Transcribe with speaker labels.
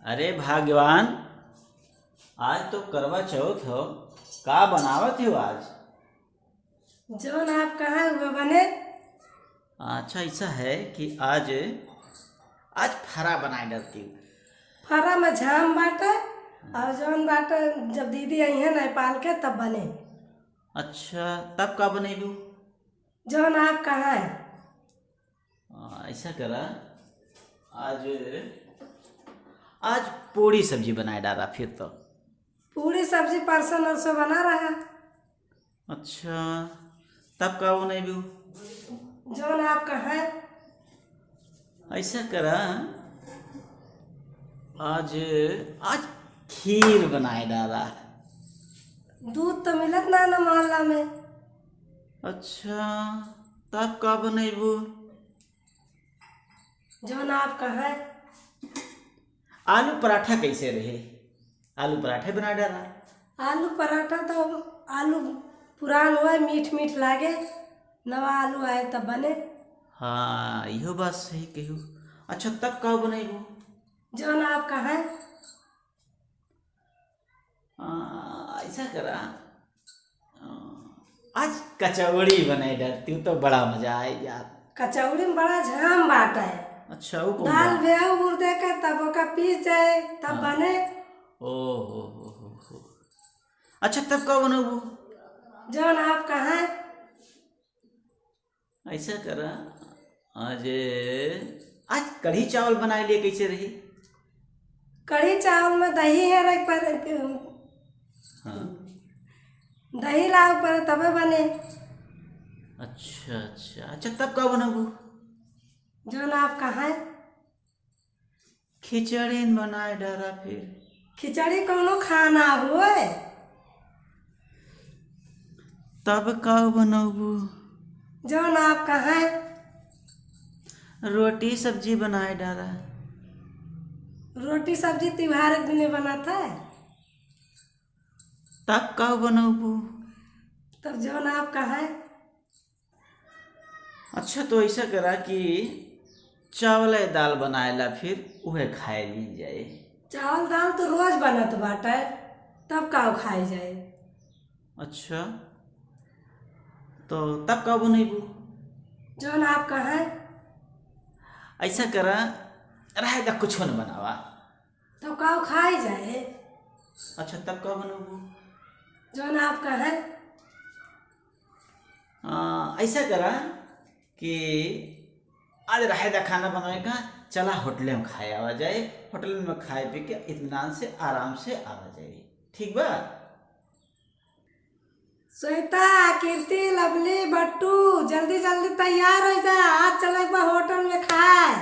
Speaker 1: अरे भाग्यवान, आज तो करवा चौथ हो। का बनावत हो आज?
Speaker 2: जौन आप कहाँ हुए बने।
Speaker 1: अच्छा, ऐसा है कि आज आज फरा बनाए डरती हूँ।
Speaker 2: फरा में झाम बाटे और जौन बाटे जब दीदी आई है नेपाल के तब बने।
Speaker 1: अच्छा, तब का बनेबू?
Speaker 2: जौन आप कहाँ है।
Speaker 1: ऐसा करा, आज आज पूड़ी सब्जी बनाए डाला फिर तो।
Speaker 2: पूरी सब्जी परसों नरसों बना रहा।
Speaker 1: अच्छा, तब का बनेबू?
Speaker 2: जौन आप कहाँ है।
Speaker 1: ऐसा करा, आज आज खीर बनाए डाला।
Speaker 2: दूध तो मिलत ना ना मोहल्ला में।
Speaker 1: अच्छा, तब का बनेबू?
Speaker 2: जौन आप कहाँ है।
Speaker 1: आलू पराठा कैसे रहे? आलू पराठे बना डाला।
Speaker 2: आलू पराठा तो आलू पुरान हुआ मीठ मीठ लागे, नवा आलू आए तब बने।
Speaker 1: हाँ, इहो बात सही कहू। अच्छा, तब का बनेबू?
Speaker 2: जौन आप कहाँ है।
Speaker 1: ऐसा करा, आज कचौड़ी बनाई डरती हूँ तो बड़ा मजा आए यार।
Speaker 2: कचौड़ी में बड़ा झाम बाटा है।
Speaker 1: अच्छा, वो कौन
Speaker 2: दाल
Speaker 1: बा?
Speaker 2: ब्याह उड़ दे के तब ओका पीस जाए तब बने।
Speaker 1: ओ हो। अच्छा, तब का बनबू?
Speaker 2: जौन आप कहाँ है।
Speaker 1: ऐसा करा, आज आज कढ़ी चावल बनाए लिए कैसे रही?
Speaker 2: कढ़ी चावल में दही है रख पर
Speaker 1: हाँ।
Speaker 2: दही लाओ पर तबे बने।
Speaker 1: अच्छा, तब का बनबू?
Speaker 2: जौन आप कहाँ है।
Speaker 1: खिचड़ी बनाए डाला फिर।
Speaker 2: खिचड़ी कौनो खाना हुए।
Speaker 1: तब का बनबू?
Speaker 2: जौन आप कहाँ है।
Speaker 1: रोटी सब्जी बनाए डाला।
Speaker 2: रोटी सब्जी त्योहार के दिन बनाता है।
Speaker 1: तब का बनबू?
Speaker 2: तब जौन आप कहाँ है।
Speaker 1: अच्छा, तो ऐसा करा कि चावल दाल बनाएला फिर उहे खाए ली जाए।
Speaker 2: चावल दाल तो रोज बनत बाटे, तब का खाई जाए।
Speaker 1: अच्छा, तो तब का बनेबू?
Speaker 2: जौन आप कहाँ है।
Speaker 1: ऐसा करा, रहेगा कुछ न बनावा।
Speaker 2: तब का खाई जाए।
Speaker 1: अच्छा, तब का बनबू?
Speaker 2: जौन आप कहाँ है।
Speaker 1: ऐसा करा कि आज रहेगा खाना बनाए का, चला होटल में खाए आवा जाए। होटल में खाए पी के इत्मीनान से आराम से आवा जाए। ठीक बा?
Speaker 2: श्वेता, कीर्ति, लवली, बट्टू जल्दी जल्दी तैयार हो जा, आज चले होटल में खाए।